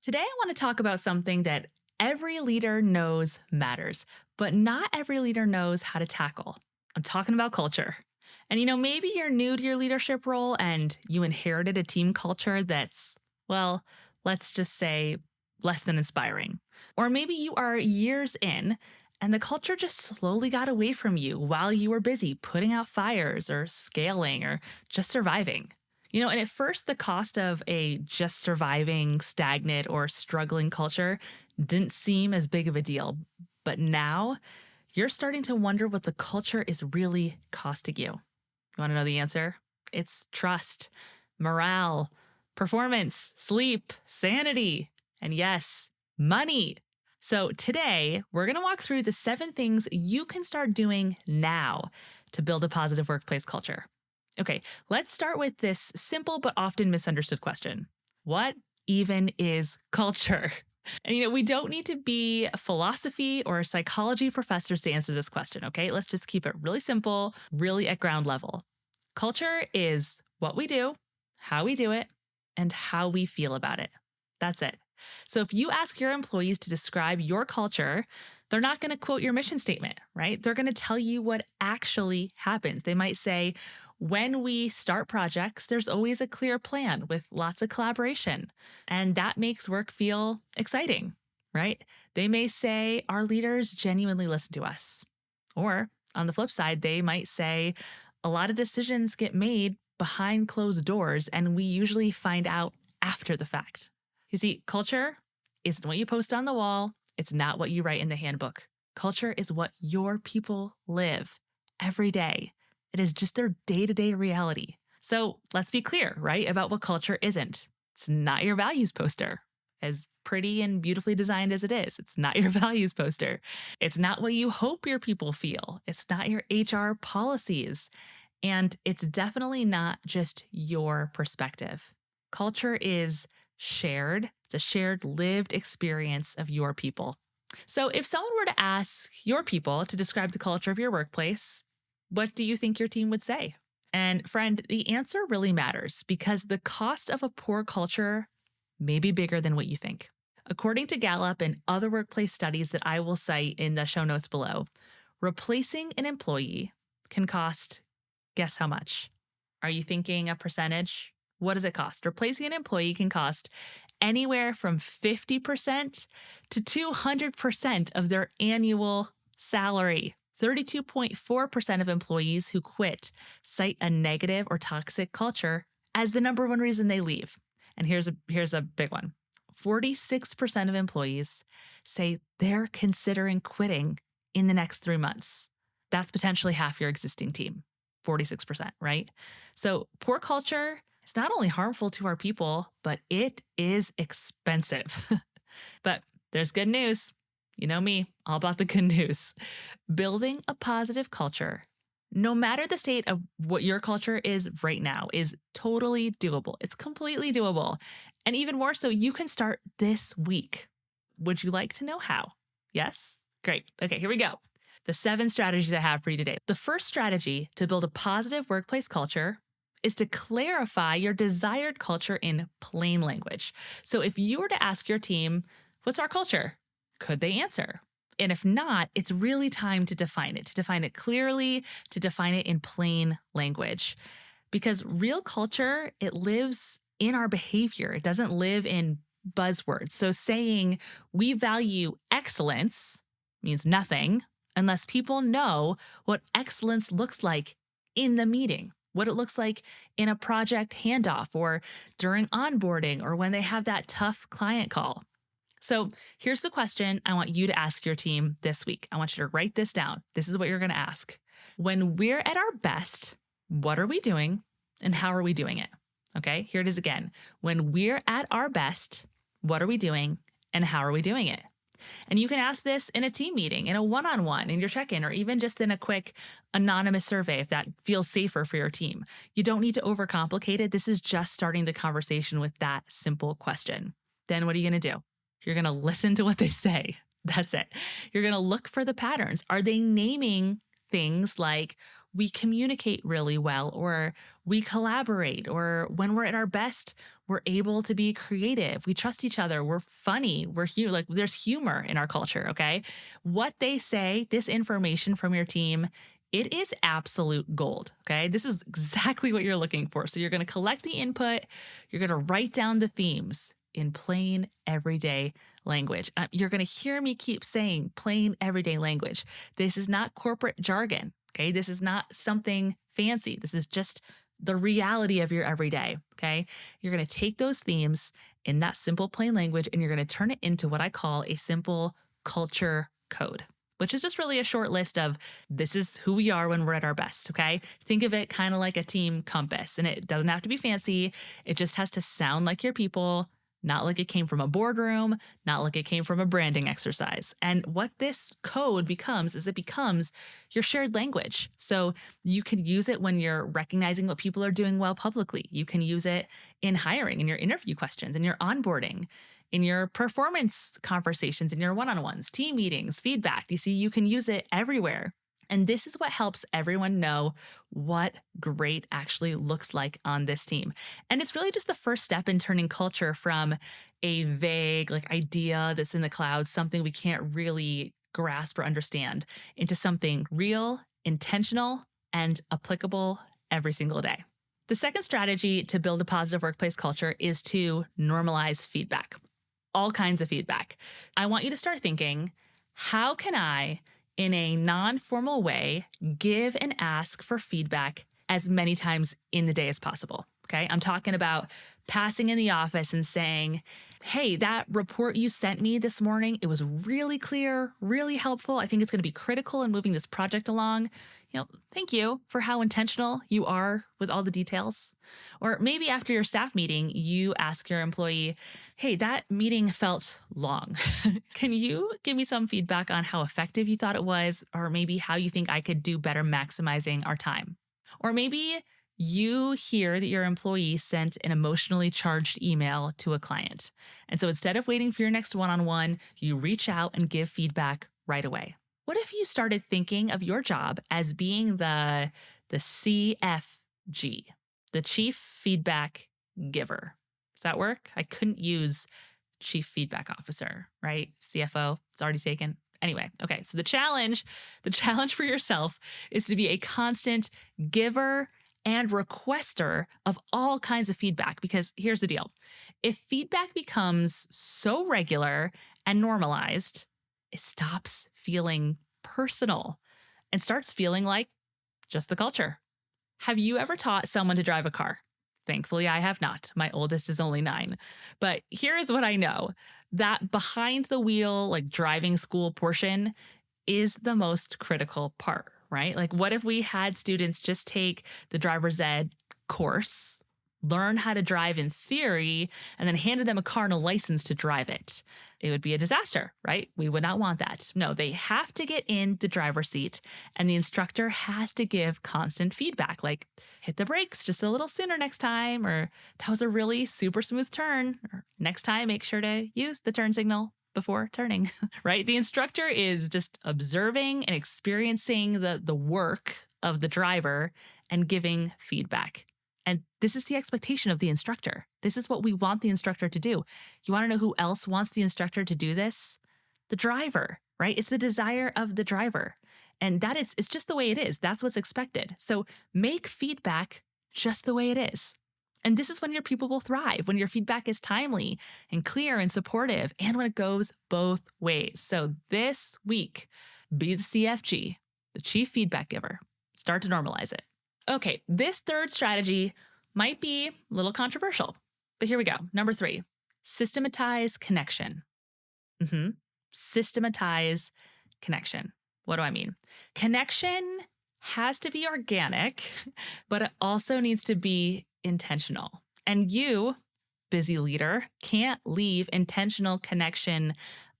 Today, I want to talk about something that every leader knows matters, but not every leader knows how to tackle. I'm talking about culture. And maybe you're new to your leadership role and you inherited a team culture that's, well, let's just say less than inspiring. Or maybe you are years in and the culture just slowly got away from you while you were busy putting out fires or scaling or just surviving. And at first, the cost of a just surviving, stagnant, or struggling culture didn't seem as big of a deal. But now you're starting to wonder what the culture is really costing you. You want to know the answer? It's trust, morale, performance, sleep, sanity, and yes, money. So today, we're going to walk through the 7 things you can start doing now to build a positive workplace culture. Okay, let's start with this simple but often misunderstood question. What even is culture? And we don't need to be philosophy or psychology professors to answer this question, okay? Let's just keep it really simple, really at ground level. Culture is what we do, how we do it, and how we feel about it. That's it. So if you ask your employees to describe your culture, they're not going to quote your mission statement, right? They're going to tell you what actually happens. They might say, when we start projects, there's always a clear plan with lots of collaboration, and that makes work feel exciting, right? They may say, our leaders genuinely listen to us. Or on the flip side, they might say, a lot of decisions get made behind closed doors, and we usually find out after the fact. You see, culture isn't what you post on the wall. It's not what you write in the handbook. Culture is what your people live every day. It is just their day-to-day reality. So let's be clear, right, about what culture isn't. It's not your values poster. As pretty and beautifully designed as it is, it's not your values poster. It's not what you hope your people feel. It's not your HR policies. And it's definitely not just your perspective. Culture is shared. It's a shared lived experience of your people. So if someone were to ask your people to describe the culture of your workplace, what do you think your team would say? And friend, the answer really matters because the cost of a poor culture may be bigger than what you think. According to Gallup and other workplace studies that I will cite in the show notes below, replacing an employee can cost, guess how much? Are you thinking a percentage? What does it cost? Replacing an employee can cost anywhere from 50% to 200% of their annual salary. 32.4% of employees who quit cite a negative or toxic culture as the number one reason they leave. And here's a big one. 46% of employees say they're considering quitting in the next 3 months. That's potentially half your existing team. 46%, right? So poor culture is not only harmful to our people, but it is expensive. But there's good news. You know me, all about the good news. Building a positive culture, no matter the state of what your culture is right now, is totally doable. It's completely doable. And even more so, you can start this week. Would you like to know how? Yes? Great. Okay, here we go. The 7 strategies I have for you today. The first strategy to build a positive workplace culture is to clarify your desired culture in plain language. So if you were to ask your team, what's our culture? Could they answer? And if not, it's really time to define it clearly, to define it in plain language. Because real culture, it lives in our behavior. It doesn't live in buzzwords. So saying we value excellence means nothing unless people know what excellence looks like in the meeting, what it looks like in a project handoff or during onboarding or when they have that tough client call. So here's the question I want you to ask your team this week. I want you to write this down. This is what you're going to ask. When we're at our best, what are we doing and how are we doing it? Okay, here it is again. When we're at our best, what are we doing and how are we doing it? And you can ask this in a team meeting, in a one-on-one, in your check-in, or even just in a quick anonymous survey if that feels safer for your team. You don't need to overcomplicate it. This is just starting the conversation with that simple question. Then what are you going to do? You're going to listen to what they say. That's it. You're going to look for the patterns. Are they naming things like we communicate really well, or we collaborate, or when we're at our best, we're able to be creative. We trust each other. We're funny. Like there's humor in our culture. Okay. What they say, this information from your team, it is absolute gold. Okay. This is exactly what you're looking for. So you're going to collect the input, you're going to write down the themes in plain, everyday language. You're going to hear me keep saying plain, everyday language. This is not corporate jargon. Okay. This is not something fancy. This is just the reality of your everyday. Okay. You're going to take those themes in that simple, plain language, and you're going to turn it into what I call a simple culture code, which is just really a short list of this is who we are when we're at our best. Okay. Think of it kind of like a team compass, and it doesn't have to be fancy. It just has to sound like your people, not like it came from a boardroom, not like it came from a branding exercise. And what this code becomes is it becomes your shared language. So you can use it when you're recognizing what people are doing well publicly. You can use it in hiring, in your interview questions, in your onboarding, in your performance conversations, in your one-on-ones, team meetings, feedback. You see, you can use it everywhere. And this is what helps everyone know what great actually looks like on this team. And it's really just the first step in turning culture from a vague like idea that's in the clouds, something we can't really grasp or understand, into something real, intentional, and applicable every single day. The second strategy to build a positive workplace culture is to normalize feedback. All kinds of feedback. I want you to start thinking, how can I, in a non-formal way, give and ask for feedback as many times in the day as possible? Okay. I'm talking about passing in the office and saying, hey, that report you sent me this morning, it was really clear, really helpful. I think it's going to be critical in moving this project along. Thank you for how intentional you are with all the details. Or maybe after your staff meeting, you ask your employee, hey, that meeting felt long. Can you give me some feedback on how effective you thought it was, or maybe how you think I could do better maximizing our time? Or maybe you hear that your employee sent an emotionally charged email to a client. And so instead of waiting for your next one-on-one, you reach out and give feedback right away. What if you started thinking of your job as being the CFG, the Chief Feedback Giver? Does that work? I couldn't use Chief Feedback Officer, right? CFO, it's already taken. Anyway, okay. So the challenge for yourself is to be a constant giver and requester of all kinds of feedback. Because here's the deal. If feedback becomes so regular and normalized, it stops feeling personal and starts feeling like just the culture. Have you ever taught someone to drive a car? Thankfully, I have not. My oldest is only 9. But here is what I know. That behind the wheel, like driving school portion, is the most critical part, right? Like, what if we had students just take the driver's ed course, learn how to drive in theory, and then handed them a car and a license to drive it? It would be a disaster, right? We would not want that. No, they have to get in the driver's seat, and the instructor has to give constant feedback, like hit the brakes just a little sooner next time, or that was a really super smooth turn, or next time make sure to use the turn signal before turning, right? The instructor is just observing and experiencing the work of the driver and giving feedback. And this is the expectation of the instructor. This is what we want the instructor to do. You want to know who else wants the instructor to do this? The driver, right? It's the desire of the driver. And it's just the way it is. That's what's expected. So make feedback just the way it is. And this is when your people will thrive, when your feedback is timely and clear and supportive, and when it goes both ways. So this week, be the CFG, the Chief Feedback Giver. Start to normalize it. Okay, this third strategy might be a little controversial, but here we go. Number 3, systematize connection. Systematize connection. What do I mean? Connection has to be organic, but it also needs to be intentional. And you, busy leader, can't leave intentional connection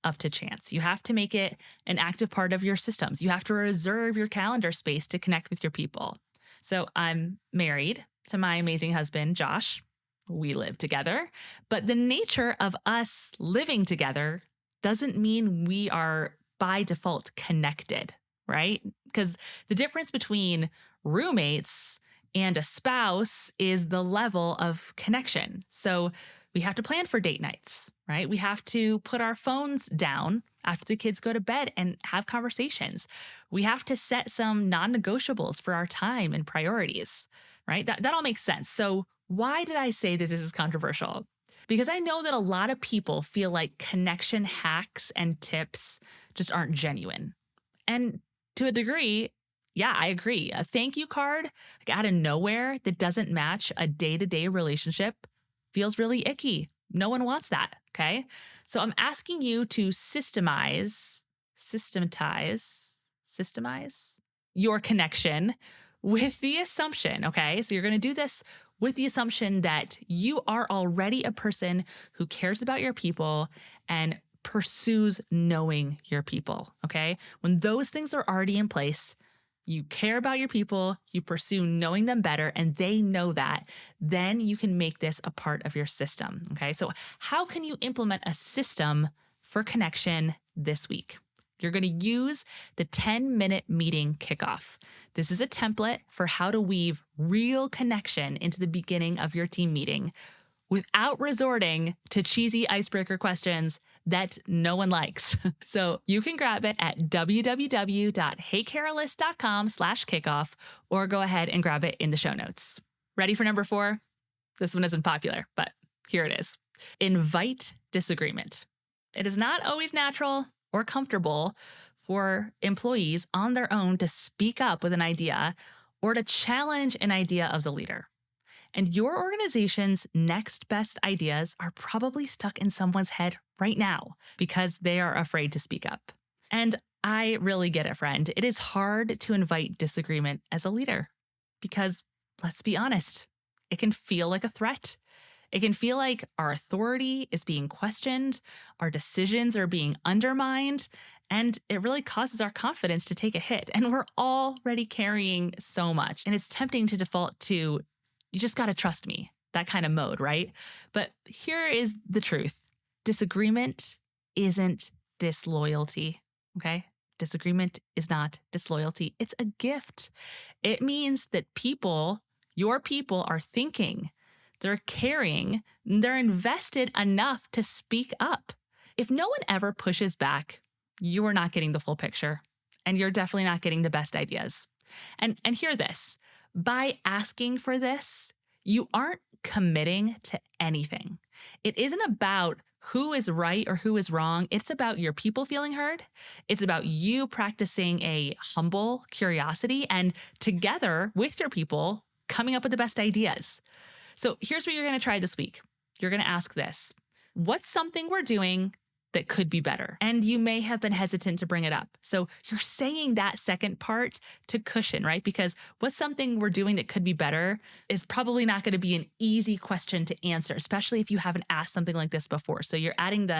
up to chance. You have to make it an active part of your systems. You have to reserve your calendar space to connect with your people. So I'm married to my amazing husband, Josh. We live together, but the nature of us living together doesn't mean we are by default connected, right? Because the difference between Roommates and a spouse is the level of connection. So we have to plan for date nights, right? We have to put our phones down after the kids go to bed and have conversations. We have to set some non negotiables for our time and priorities, right? That all makes sense. So, why did I say that this is controversial? Because I know that a lot of people feel like connection hacks and tips just aren't genuine. And to a degree, yeah, I agree. A thank you card like out of nowhere that doesn't match a day to day relationship feels really icky. No one wants that. Okay. So I'm asking you to systemize your connection with the assumption. Okay. So you're going to do this with the assumption that you are already a person who cares about your people and pursues knowing your people. Okay. When those things are already in place, you care about your people, you pursue knowing them better, and they know that, then you can make this a part of your system. Okay. So, how can you implement a system for connection this week? You're going to use the 10-minute meeting kickoff. This is a template for how to weave real connection into the beginning of your team meeting without resorting to cheesy icebreaker questions that no one likes. So you can grab it at www.heycarolist.com/kickoff or go ahead and grab it in the show notes. Ready for number 4? This one isn't popular, but here it is. Invite disagreement. It is not always natural or comfortable for employees on their own to speak up with an idea or to challenge an idea of the leader. And your organization's next best ideas are probably stuck in someone's head right now because they are afraid to speak up. And I really get it, friend. It is hard to invite disagreement as a leader because, let's be honest, it can feel like a threat. It can feel like our authority is being questioned, our decisions are being undermined, and it really causes our confidence to take a hit. And we're already carrying so much. And it's tempting to default to, you just got to trust me, that kind of mode, right? But here is the truth. Disagreement isn't disloyalty, okay? Disagreement is not disloyalty. It's a gift. It means that people, your people, are thinking, they're caring, they're invested enough to speak up. If no one ever pushes back, you are not getting the full picture, and you're definitely not getting the best ideas. And hear this. By asking for this, you aren't committing to anything. It isn't about who is right or who is wrong. It's about your people feeling heard. It's about you practicing a humble curiosity and together with your people coming up with the best ideas. So here's what you're going to try this week. You're going to ask this. What's something we're doing that could be better? And you may have been hesitant to bring it up. So you're saying that second part to cushion, right? Because what's something we're doing that could be better is probably not going to be an easy question to answer, especially if you haven't asked something like this before. So you're adding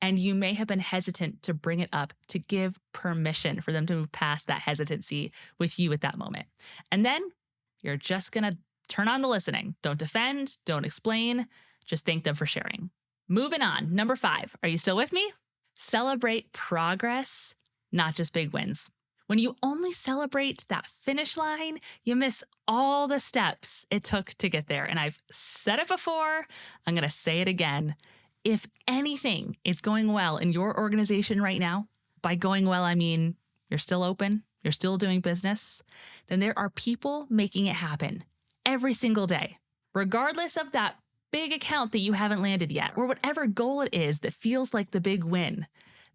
and you may have been hesitant to bring it up to give permission for them to move past that hesitancy with you at that moment. And then you're just going to turn on the listening. Don't defend, don't explain, just thank them for sharing. Moving on, number 5. Are you still with me? Celebrate progress, not just big wins. When you only celebrate that finish line, you miss all the steps it took to get there. And I've said it before, I'm going to say it again. If anything is going well in your organization right now, by going well, I mean you're still open, you're still doing business, then there are people making it happen every single day, regardless of that big account that you haven't landed yet, or whatever goal it is that feels like the big win.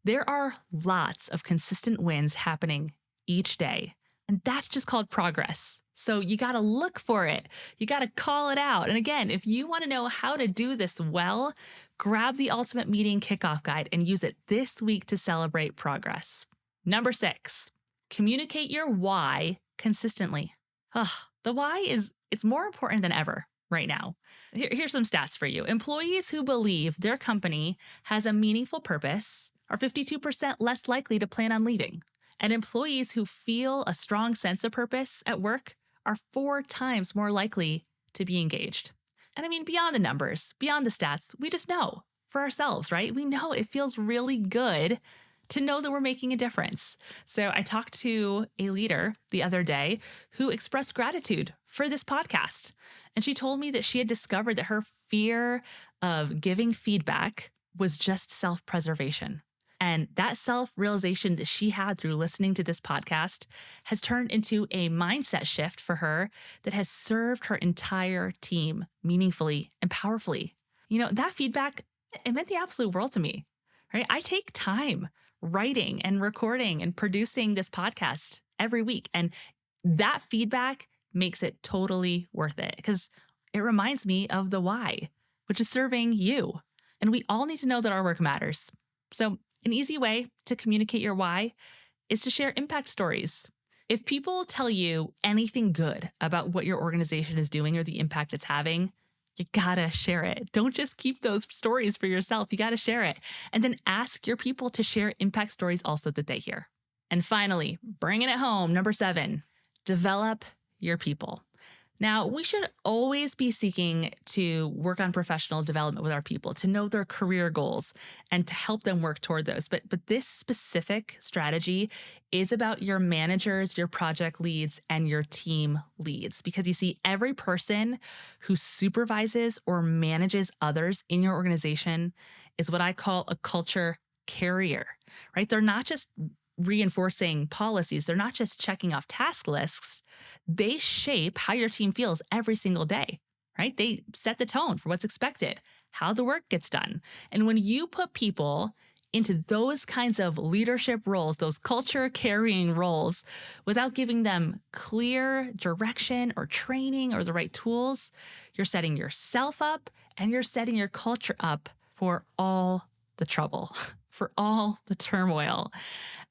There are lots of consistent wins happening each day, and that's just called progress. So you got to look for it. You got to call it out. And again, if you want to know how to do this well, grab the Ultimate Meeting Kickoff Guide and use it this week to celebrate progress. Number 6, communicate your why consistently. The why it's more important than ever right now. Here's some stats for you. Employees who believe their company has a meaningful purpose are 52% less likely to plan on leaving. And employees who feel a strong sense of purpose at work are 4 times more likely to be engaged. And I mean, beyond the numbers, beyond the stats, we just know for ourselves, right? We know it feels really good to know that we're making a difference. So I talked to a leader the other day who expressed gratitude for this podcast. And she told me that she had discovered that her fear of giving feedback was just self-preservation. And that self-realization that she had through listening to this podcast has turned into a mindset shift for her that has served her entire team meaningfully and powerfully. That feedback, it meant the absolute world to me, right? I take time writing and recording and producing this podcast every week. And that feedback makes it totally worth it because it reminds me of the why, which is serving you. And we all need to know that our work matters. So an easy way to communicate your why is to share impact stories. If people tell you anything good about what your organization is doing or the impact it's having, you gotta share it. Don't just keep those stories for yourself. You gotta share it. And then ask your people to share impact stories also that they hear. And finally, bringing it home, number 7, develop your people. Now, we should always be seeking to work on professional development with our people, to know their career goals and to help them work toward those. But this specific strategy is about your managers, your project leads, and your team leads. Because you see, every person who supervises or manages others in your organization is what I call a culture carrier, right? They're not just reinforcing policies. They're not just checking off task lists. They shape how your team feels every single day, right? They set the tone for what's expected, how the work gets done. And when you put people into those kinds of leadership roles, those culture carrying roles, without giving them clear direction or training or the right tools, you're setting yourself up and you're setting your culture up for all the trouble, for all the turmoil.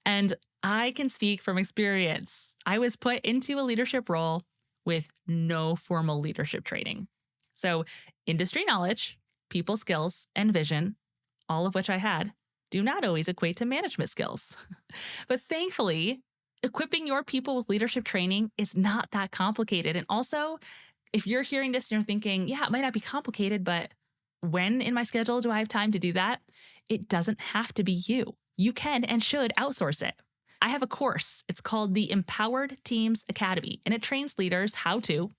And I can speak from experience. I was put into a leadership role with no formal leadership training. So industry knowledge, people skills, and vision, all of which I had, do not always equate to management skills. But thankfully, equipping your people with leadership training is not that complicated. And also, if you're hearing this and you're thinking, yeah, it might not be complicated, but when in my schedule do I have time to do that? It doesn't have to be you. You can and should outsource it. I have a course. It's called the Empowered Teams Academy, and it trains leaders how to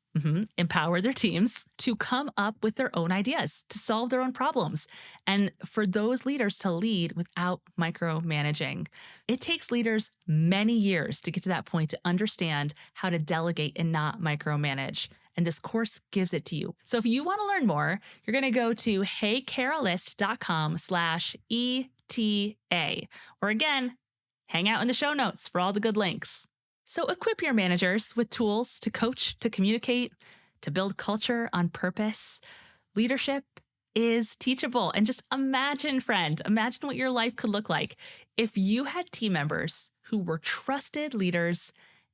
empower their teams to come up with their own ideas, to solve their own problems, and for those leaders to lead without micromanaging. It takes leaders many years to get to that point to understand how to delegate and not micromanage. And this course gives it to you. So if you want to learn more, you're going to go to heycarolist.com/ETA. Or again, hang out in the show notes for all the good links. So equip your managers with tools to coach, to communicate, to build culture on purpose. Leadership is teachable. And just imagine, friend, imagine what your life could look like if you had team members who were trusted leaders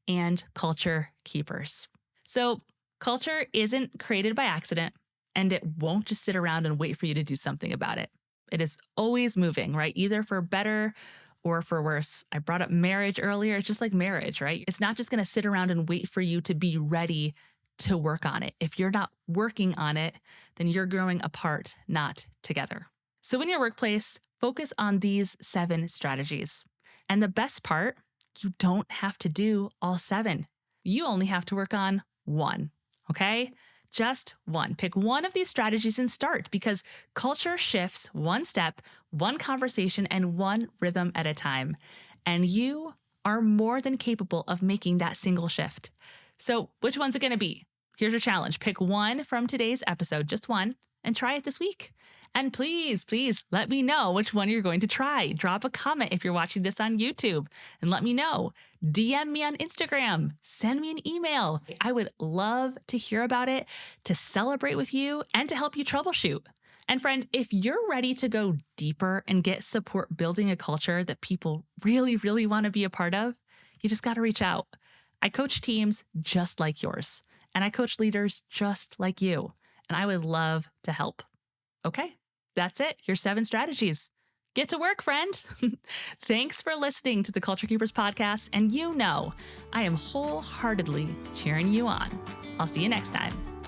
and culture keepers. So culture isn't created by accident, and it won't just sit around and wait for you to do something about it. It is always moving, right? Either for better or for worse. I brought up marriage earlier. It's just like marriage, right? It's not just going to sit around and wait for you to be ready to work on it. If you're not working on it, then you're growing apart, not together. So in your workplace, focus on these 7 strategies. And the best part, you don't have to do all 7. You only have to work on 1. Okay? Just 1. Pick one of these strategies and start, because culture shifts 1 step, 1 conversation, and 1 rhythm at a time. And you are more than capable of making that single shift. So which one's it going to be? Here's your challenge. Pick 1 from today's episode, just 1, and try it this week. And please, please let me know which one you're going to try. Drop a comment if you're watching this on YouTube and let me know. DM me on Instagram. Send me an email. I would love to hear about it, to celebrate with you, and to help you troubleshoot. And friend, if you're ready to go deeper and get support building a culture that people really, really want to be a part of, you just got to reach out. I coach teams just like yours, and I coach leaders just like you, and I would love to help. Okay, that's it. Your 7 strategies. Get to work, friend. Thanks for listening to the Culture Keepers podcast. And I am wholeheartedly cheering you on. I'll see you next time.